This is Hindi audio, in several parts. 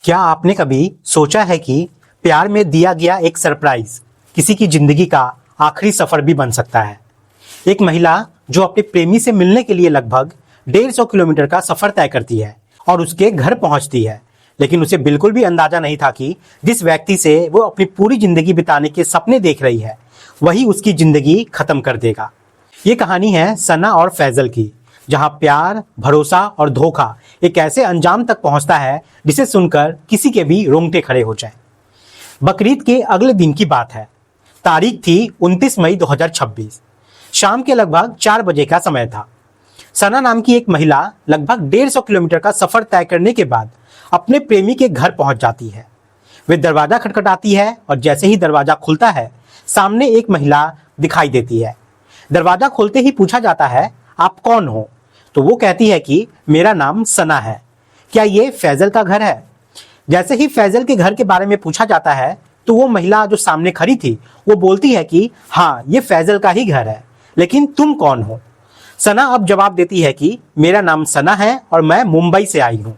क्या आपने कभी सोचा है कि प्यार में दिया गया एक सरप्राइज किसी की जिंदगी का आखिरी सफर भी बन सकता है। एक महिला जो अपने प्रेमी से मिलने के लिए लगभग 150 किलोमीटर का सफर तय करती है और उसके घर पहुंचती है, लेकिन उसे बिल्कुल भी अंदाजा नहीं था कि जिस व्यक्ति से वो अपनी पूरी जिंदगी बिताने के सपने देख रही है वही उसकी जिंदगी खत्म कर देगा। ये कहानी है सना और फैजल की, जहां प्यार, भरोसा और धोखा एक ऐसे अंजाम तक पहुंचता है जिसे सुनकर किसी के भी रोंगटे खड़े हो जाएं। बकरीद के अगले दिन की बात है। तारीख थी 29 मई 2026। शाम के लगभग 4 बजे का समय था। सना नाम की एक महिला लगभग 150 किलोमीटर का सफर तय करने के बाद अपने प्रेमी के घर पहुंच जाती है। वे दरवाजा खटखटाती है और जैसे ही दरवाजा खुलता है सामने एक महिला दिखाई देती है। दरवाजा खोलते ही पूछा जाता है, आप कौन हो? तो वो कहती है कि मेरा नाम सना है, क्या ये फैजल का घर है? जैसे ही फैजल के घर के बारे में पूछा जाता है तो वो महिला जो सामने खड़ी थी वो बोलती है कि हाँ, ये फैजल का ही घर है, लेकिन तुम कौन हो? सना अब जवाब देती है कि मेरा नाम सना है और मैं मुंबई से आई हूँ।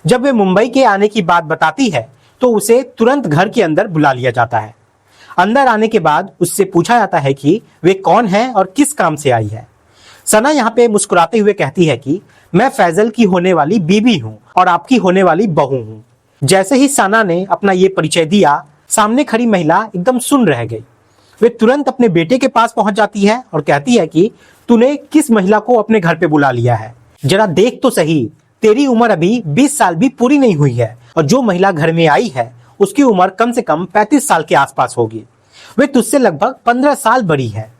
जब वे मुंबई के आने की बात बताती है तो उसे तुरंत घर के अंदर बुला लिया जाता है। अंदर आने के बाद उससे पूछा जाता है कि वे कौन है और किस काम से आई है। सना यहाँ पे मुस्कुराते हुए कहती है कि मैं फैजल की होने वाली बीवी हूँ और आपकी होने वाली बहू हूँ। जैसे ही सना ने अपना ये परिचय दिया, सामने खड़ी महिला एकदम सुन रह गई। वे तुरंत अपने बेटे के पास पहुंच जाती है और कहती है कि तूने किस महिला को अपने घर पे बुला लिया है? जरा देख तो सही, तेरी उम्र अभी 20 साल भी पूरी नहीं हुई है और जो महिला घर में आई है उसकी उम्र कम से कम 35 साल के आसपास होगी। वे तुझसे लगभग 15 साल बड़ी है।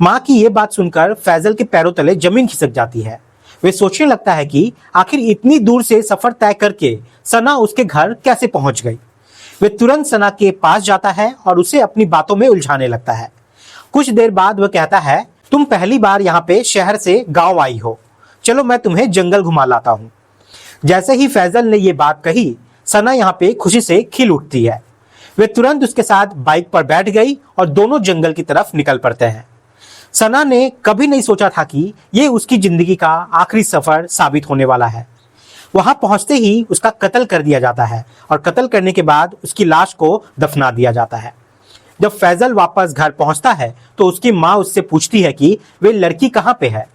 माँ की ये बात सुनकर फैजल के पैरों तले जमीन खिसक जाती है। वे सोचने लगता है कि आखिर इतनी दूर से सफर तय करके सना उसके घर कैसे पहुंच गई। वे तुरंत सना के पास जाता है और उसे अपनी बातों में उलझाने लगता है। कुछ देर बाद वह कहता है, तुम पहली बार यहाँ पे शहर से गांव आई हो, चलो मैं तुम्हें जंगल घुमा लाता हूँ। जैसे ही फैजल ने ये बात कही, सना यहाँ पे खुशी से खिल उठती है। वे तुरंत उसके साथ बाइक पर बैठ गई और दोनों जंगल की तरफ निकल पड़ते हैं। सना ने कभी नहीं सोचा था कि ये उसकी जिंदगी का आखिरी सफर साबित होने वाला है। वहां पहुंचते ही उसका कत्ल कर दिया जाता है और कत्ल करने के बाद उसकी लाश को दफना दिया जाता है। जब फैजल वापस घर पहुंचता है तो उसकी माँ उससे पूछती है कि वे लड़की कहाँ पे है।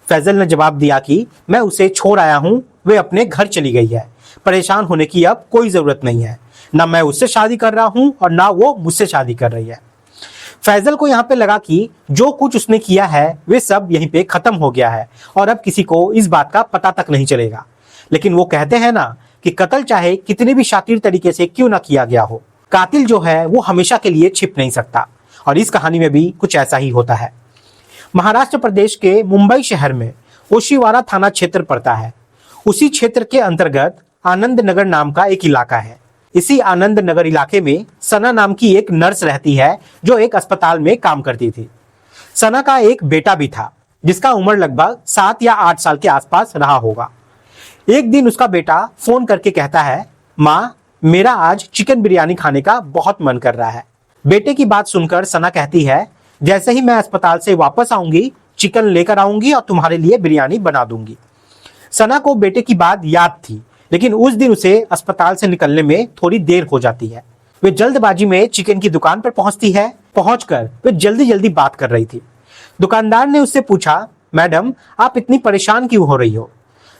फैजल ने जवाब दिया कि मैं उसे छोड़ आया हूँ, वे अपने घर चली गई है, परेशान होने की अब कोई जरूरत नहीं है, ना मैं उससे शादी कर रहा हूँ और ना वो मुझसे शादी कर रही है। फैजल को यहाँ पे लगा कि जो कुछ उसने किया है वे सब यहीं पे खत्म हो गया है और अब किसी को इस बात का पता तक नहीं चलेगा। लेकिन वो कहते हैं ना कि कत्ल चाहे कितने भी शातिर तरीके से क्यों ना किया गया हो, कातिल जो है वो हमेशा के लिए छिप नहीं सकता। और इस कहानी में भी कुछ ऐसा ही होता है। महाराष्ट्र प्रदेश के मुंबई शहर में ओशिवारा थाना क्षेत्र पड़ता है। उसी क्षेत्र के अंतर्गत आनंद नगर नाम का एक इलाका है। इसी आनंद नगर इलाके में सना नाम की एक नर्स रहती है जो एक अस्पताल में काम करती थी। सना का एक बेटा भी था जिसका उम्र लगभग 7 या 8 साल के आसपास रहा होगा। एक दिन उसका बेटा फोन करके कहता है, माँ, मेरा आज चिकन बिरयानी खाने का बहुत मन कर रहा है। बेटे की बात सुनकर सना कहती है, जैसे ही मैं अस्पताल से वापस आऊंगी चिकन लेकर आऊंगी और तुम्हारे लिए बिरयानी बना दूंगी। सना को बेटे की बात याद थी, लेकिन उस दिन उसे अस्पताल से निकलने में थोड़ी देर हो जाती है। वे जल्दबाजी में चिकन की दुकान पर पहुंचती है। पहुंचकर वे जल्दी जल्दी बात कर रही थी। दुकानदार ने उससे पूछा, मैडम, आप इतनी परेशान क्यों हो रही हो?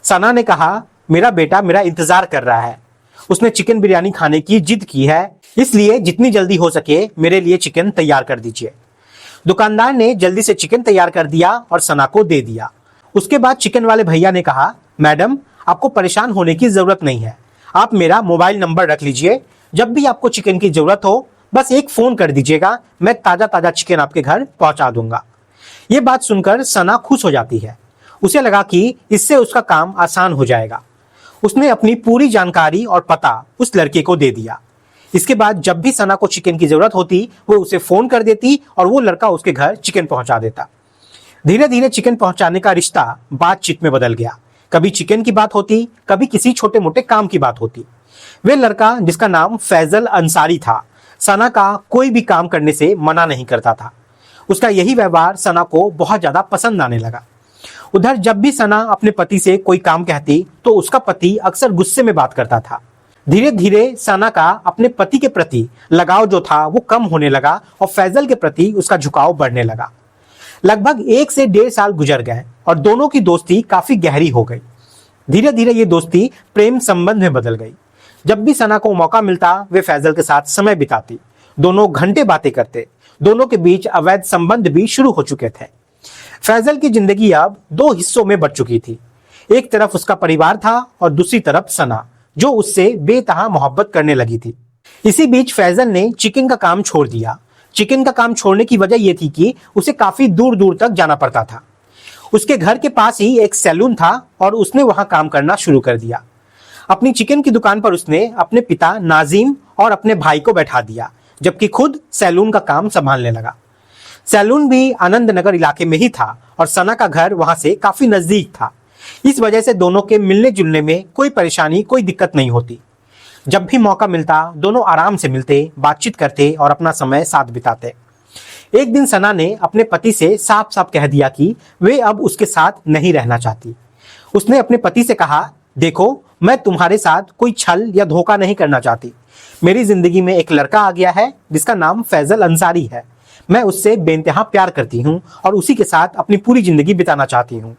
सना ने कहा, मेरा बेटा मेरा इंतजार कर रहा है, उसने चिकन बिरयानी खाने की जिद की है, इसलिए जितनी जल्दी हो सके मेरे लिए चिकन तैयार कर दीजिए। दुकानदार ने जल्दी से चिकन तैयार कर दिया और सना को दे दिया। उसके बाद चिकन वाले भैया ने कहा, मैडम, आपको परेशान होने की जरूरत नहीं है, आप मेरा मोबाइल नंबर रख लीजिए, जब भी आपको चिकन की जरूरत हो बस एक फोन कर दीजिएगा, मैं ताजा ताजा चिकन आपके घर पहुंचा दूंगा। ये बात सुनकर सना खुश हो जाती है। उसे लगा कि इससे उसका काम आसान हो जाएगा। उसने अपनी पूरी जानकारी और पता उस लड़के को दे दिया। इसके बाद जब भी सना को चिकन की जरूरत होती वो उसे फोन कर देती और वो लड़का उसके घर चिकन पहुंचा देता। धीरे धीरे चिकन पहुंचाने का रिश्ता बातचीत में बदल गया। कभी चिकन की बात होती, कभी किसी छोटे मोटे काम की बात होती। वे लड़का, जिसका नाम फैजल अंसारी था, सना का कोई भी काम करने से मना नहीं करता था। उसका यही व्यवहार सना को बहुत ज्यादा पसंद आने लगा। उधर जब भी सना अपने पति से कोई काम कहती तो उसका पति अक्सर गुस्से में बात करता था। धीरे धीरे सना का अपने पति के प्रति लगाव जो था वो कम होने लगा और फैजल के प्रति उसका झुकाव बढ़ने लगा। लगभग 1 से 1.5 साल गुजर गए और दोनों की दोस्ती काफी गहरी हो गई। धीरे धीरे ये दोस्ती प्रेम संबंध में बदल गई। जब भी सना को मौका मिलता वे फैजल के साथ समय बिताती, दोनों घंटे बातें करते। दोनों के बीच अवैध संबंध भी शुरू हो चुके थे। फैजल की जिंदगी अब 2 हिस्सों में बट चुकी थी। एक तरफ उसका परिवार था और दूसरी तरफ सना, जो उससे बेतहा मोहब्बत करने लगी थी। इसी बीच फैजल ने चिकन का काम छोड़ दिया। चिकन का काम छोड़ने की वजह यह थी कि उसे काफी दूर दूर तक जाना पड़ता था। उसके घर के पास ही एक सैलून था और उसने वहां काम करना शुरू कर दिया। अपनी चिकन की दुकान पर उसने अपने पिता नाजिम और अपने भाई को बैठा दिया, जबकि खुद सैलून का काम संभालने लगा। सैलून भी आनंद नगर इलाके में ही था और सना का घर वहां से काफी नजदीक था। इस वजह से दोनों के मिलने जुलने में कोई परेशानी, कोई दिक्कत नहीं होती। जब भी मौका मिलता दोनों आराम से मिलते, बातचीत करते और अपना समय साथ बिताते। एक दिन सना ने अपने पति से साफ साफ कह दिया कि वे अब उसके साथ नहीं रहना चाहती। उसने अपने पति से कहा, देखो, मैं तुम्हारे साथ कोई छल या धोखा नहीं करना चाहती। मेरी जिंदगी में एक लड़का आ गया है जिसका नाम फैजल अंसारी है। मैं उससे बेइंतहा प्यार करती हूँ और उसी के साथ अपनी पूरी जिंदगी बिताना चाहती हूँ।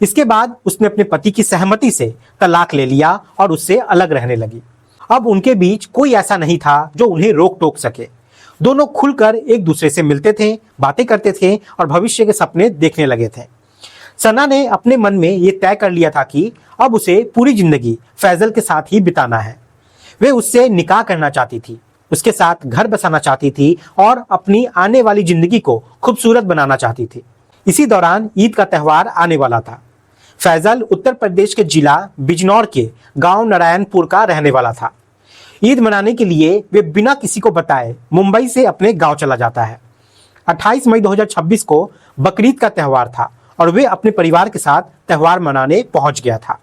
इसके बाद उसने अपने पति की सहमति से तलाक ले लिया और उससे अलग रहने लगी। अब उनके बीच कोई ऐसा नहीं था जो उन्हें रोक टोक सके। दोनों खुलकर एक दूसरे से मिलते थे, बातें करते थे और भविष्य के सपने देखने लगे थे। सना ने अपने मन में ये तय कर लिया था कि अब उसे पूरी जिंदगी फैजल के साथ ही बिताना है। वे उससे निकाह करना चाहती थी, उसके साथ घर बसाना चाहती थी और अपनी आने वाली जिंदगी को खूबसूरत बनाना चाहती थी। इसी दौरान ईद का त्यौहार आने वाला था। फैजल उत्तर प्रदेश के जिला बिजनौर के गांव नारायणपुर का रहने वाला था। ईद मनाने के लिए वे बिना किसी को बताए मुंबई से अपने गांव चला जाता है। 28 मई 2026 को बकरीद का त्यौहार था और वे अपने परिवार के साथ त्यौहार मनाने पहुंच गया था।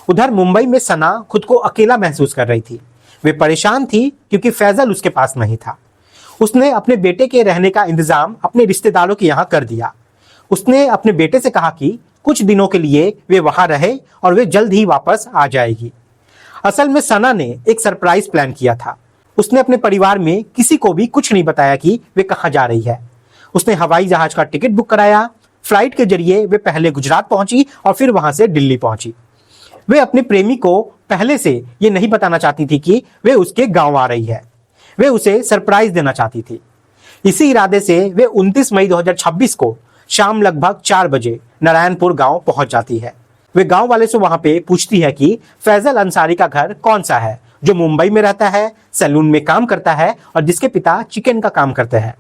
उधर मुंबई में सना खुद को अकेला महसूस कर रही थी। वे परेशान थी क्योंकि फैजल उसके पास नहीं था। उसने अपने बेटे के रहने का इंतजाम अपने रिश्तेदारों के यहाँ कर दिया। उसने अपने बेटे से कहा कि कुछ दिनों के लिए वे वहां रहे और वे जल्द ही वापस आ जाएगी। असल में सना ने एक सरप्राइज प्लान किया था। उसने अपने परिवार में किसी को भी कुछ नहीं बताया कि वे कहाँ जा रही है। उसने हवाई जहाज का टिकट बुक कराया। फ्लाइट के जरिए वे पहले गुजरात पहुंची और फिर वहां से दिल्ली पहुंची। वे अपने प्रेमी को पहले से ये नहीं बताना चाहती थी कि वे उसके गांव आ रही है। वे उसे सरप्राइज देना चाहती थी। इसी इरादे से वे 29 मई 2026 को शाम लगभग 4 बजे नारायणपुर गांव पहुंच जाती है। वे गांव वाले से वहां पे पूछती है कि फैजल अंसारी का घर कौन सा है, जो मुंबई में रहता है, सैलून में काम करता है और जिसके पिता चिकन का काम करते हैं।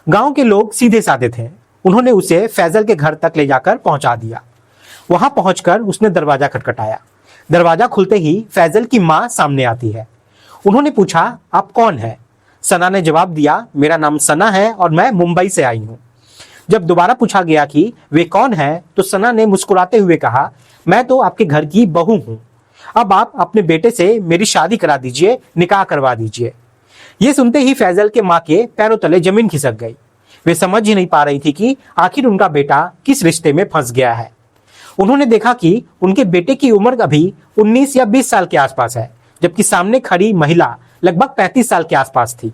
गांव के लोग सीधे साधे थे। उन्होंने उसे फैजल के घर तक ले जाकर पहुंचा दिया। वहां पहुंचकर उसने दरवाजा खटखटाया। दरवाजा खुलते ही फैजल की मां सामने आती है। उन्होंने पूछा, आप कौन है? सना ने जवाब दिया, मेरा नाम सना है और मैं मुंबई से आई हूं। जब दोबारा पूछा गया कि वे कौन है, तो सना ने मुस्कुराते हुए कहा, मैं तो आपके घर की बहू हूं। अब आप अपने बेटे से मेरी शादी करा दीजिए, निकाह करवा दीजिए। ये सुनते ही फैजल के माँ के पैरों तले जमीन खिसक गई। वे समझ ही नहीं पा रही थी कि आखिर उनका बेटा किस रिश्ते में फंस गया है। उन्होंने देखा कि उनके बेटे की उम्र अभी 19 या 20 साल के आसपास है, जबकि सामने खड़ी महिला लगभग 35 साल के आसपास थी।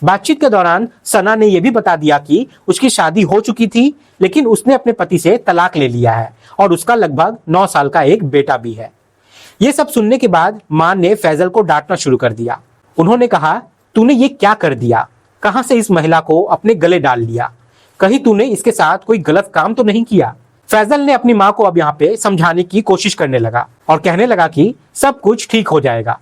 बातचीत के दौरान सना ने यह भी बता दिया कि उसकी शादी हो चुकी थी, लेकिन उसने अपने पति से तलाक ले लिया है और उसका लगभग 9 साल का एक बेटा भी है। ये सब सुनने के बाद मां ने फैजल को डांटना शुरू कर दिया। उन्होंने कहा, तूने ये क्या कर दिया? कहां से इस महिला को अपने गले डाल लिया? कहीं तूने इसके साथ कोई गलत काम तो नहीं किया? फैजल ने अपनी मां को अब यहाँ पे समझाने की कोशिश करने लगा और कहने लगा कि सब कुछ ठीक हो जाएगा।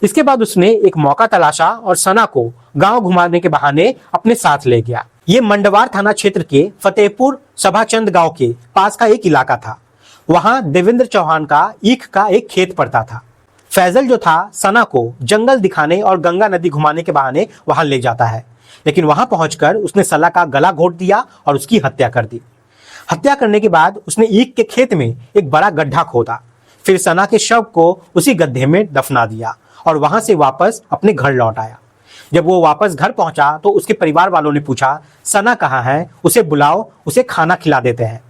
इसके बाद उसने एक मौका तलाशा और सना को गांव घुमाने के बहाने अपने साथ ले गया। ये मंडवार थाना क्षेत्र के फतेहपुर सभाचंद गांव के पास का एक इलाका था। वहां देवेंद्र चौहान का ईख का एक खेत पड़ता था। फैजल जो था सना को जंगल दिखाने और गंगा नदी घुमाने के बहाने वहां ले जाता है, लेकिन वहां पहुंचकर उसने सना का गला घोट दिया और उसकी हत्या कर दी। हत्या करने के बाद उसने ईख के खेत में एक बड़ा गड्ढा खोदा, फिर सना के शव को उसी गड्ढे में दफना दिया और वहां से वापस अपने घर लौट आया। जब वो वापस घर पहुंचा तो उसके परिवार वालों ने पूछा, सना कहाँ है? उसे बुलाओ, उसे खाना खिला देते हैं।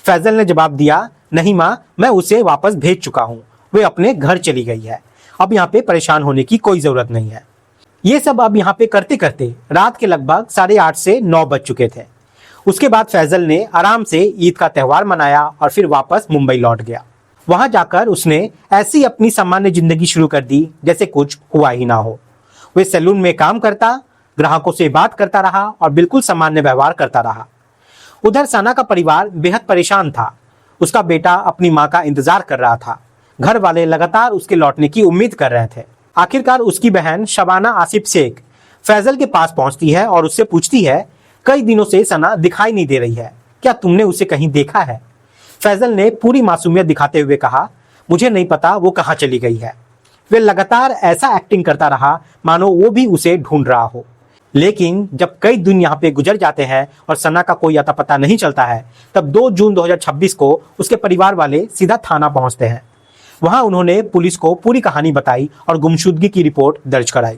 फैजल ने जवाब दिया, नहीं माँ, मैं उसे वापस भेज चुका हूँ, वे अपने घर चली गई है। अब यहाँ पे परेशान होने की कोई जरूरत नहीं है। ये सब अब यहाँ पे करते करते रात के लगभग 8:30 से 9 बज चुके थे। उसके बाद फैजल ने आराम से ईद का त्यौहार मनाया और फिर वापस मुंबई लौट गया। वहां जाकर उसने ऐसी अपनी सामान्य जिंदगी शुरू कर दी जैसे कुछ हुआ ही ना हो। वे सैलून में काम करता, ग्राहकों से बात करता रहा और बिल्कुल सामान्य व्यवहार करता रहा। उधर सना का परिवार बेहद परेशान था। उसका बेटा अपनी मां का इंतजार कर रहा था। घर वाले लगातार उसके लौटने की उम्मीद कर रहे थे। आखिरकार उसकी बहन शबाना आसिफ शेख फैजल के पास पहुंचती है और उससे पूछती है, कई दिनों से सना दिखाई नहीं दे रही है, क्या तुमने उसे कहीं देखा है? फैजल ने पूरी मासूमियत दिखाते हुए कहा, मुझे नहीं पता वो कहाँ चली गई है। वे लगातार ऐसा एक्टिंग करता रहा मानो वो भी उसे ढूंढ रहा हो। लेकिन जब कई दिन यहाँ पे गुजर जाते हैं और सना का कोई अता पता नहीं चलता है, तब 2 जून 2026 को उसके परिवार वाले सीधा थाना पहुंचते हैं। वहां उन्होंने पुलिस को पूरी कहानी बताई और गुमशुदगी की रिपोर्ट दर्ज कराई।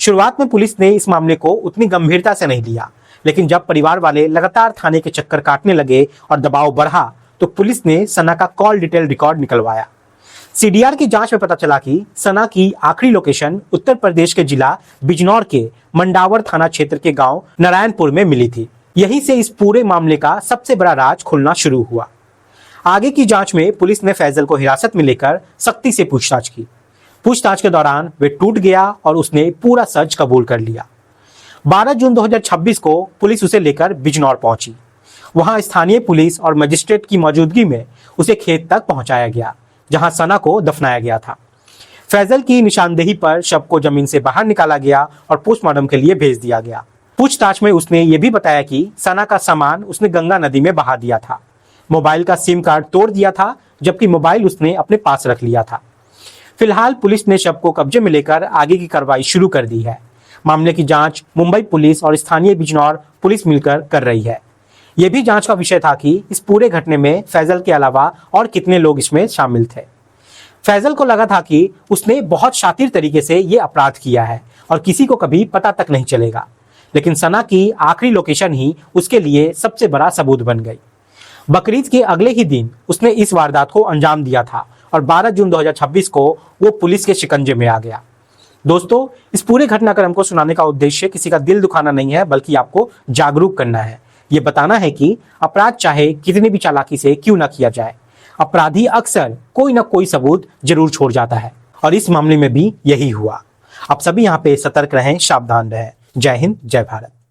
शुरुआत में पुलिस ने इस मामले को उतनी गंभीरता से नहीं लिया, लेकिन जब परिवार वाले लगातार थाने के चक्कर काटने लगे और दबाव बढ़ा, तो पुलिस ने सना का कॉल डिटेल रिकॉर्ड निकलवाया। सीडीआर की जांच में पता चला कि सना की आखिरी लोकेशन उत्तर प्रदेश के जिला बिजनौर के मंडावर थाना क्षेत्र के गांव नारायणपुर में मिली थी। यहीं से इस पूरे मामले का सबसे बड़ा राज खुलना शुरू हुआ। आगे की जांच में पुलिस ने फैजल को हिरासत में लेकर सख्ती से पूछताछ की। पूछताछ के दौरान वे टूट गया और उसने पूरा सच कबूल कर लिया। 12 जून 2026 को पुलिस उसे लेकर बिजनौर पहुंची। वहां स्थानीय पुलिस और मजिस्ट्रेट की मौजूदगी में उसे खेत तक पहुंचाया गया, जहां सना को दफनाया गया था। फैजल की निशानदेही पर शव को जमीन से बाहर निकाला गया और पोस्टमार्टम के लिए भेज दिया गया। पूछताछ में उसने ये भी बताया कि सना का सामान उसने गंगा नदी में बहा दिया था। मोबाइल का सिम कार्ड तोड़ दिया था, जबकि मोबाइल उसने अपने पास रख लिया था। फिलहाल पुलिस ने शव को कब्जे में लेकर आगे की कार्रवाई शुरू कर दी है। मामले की जांच मुंबई पुलिस और स्थानीय बिजनौर पुलिस मिलकर कर रही है। यह भी जांच का विषय था कि इस पूरे घटने में फैजल के अलावा और कितने लोग इसमें शामिल थे। फैजल को लगा था कि उसने बहुत शातिर तरीके से ये अपराध किया है और किसी को कभी पता तक नहीं चलेगा, लेकिन सना की आखिरी लोकेशन ही उसके लिए सबसे बड़ा सबूत बन गई। बकरीद के अगले ही दिन उसने इस वारदात को अंजाम दिया था और 12 जून 2026 को वो पुलिस के शिकंजे में आ गया। दोस्तों, इस पूरे घटनाक्रम को सुनाने का उद्देश्य किसी का दिल दुखाना नहीं है, बल्कि आपको जागरूक करना है। ये बताना है कि अपराध चाहे कितनी भी चालाकी से क्यों ना किया जाए, अपराधी अक्सर कोई ना कोई सबूत जरूर छोड़ जाता है, और इस मामले में भी यही हुआ। आप सभी यहाँ पे सतर्क रहें, सावधान रहें। जय हिंद, जय भारत।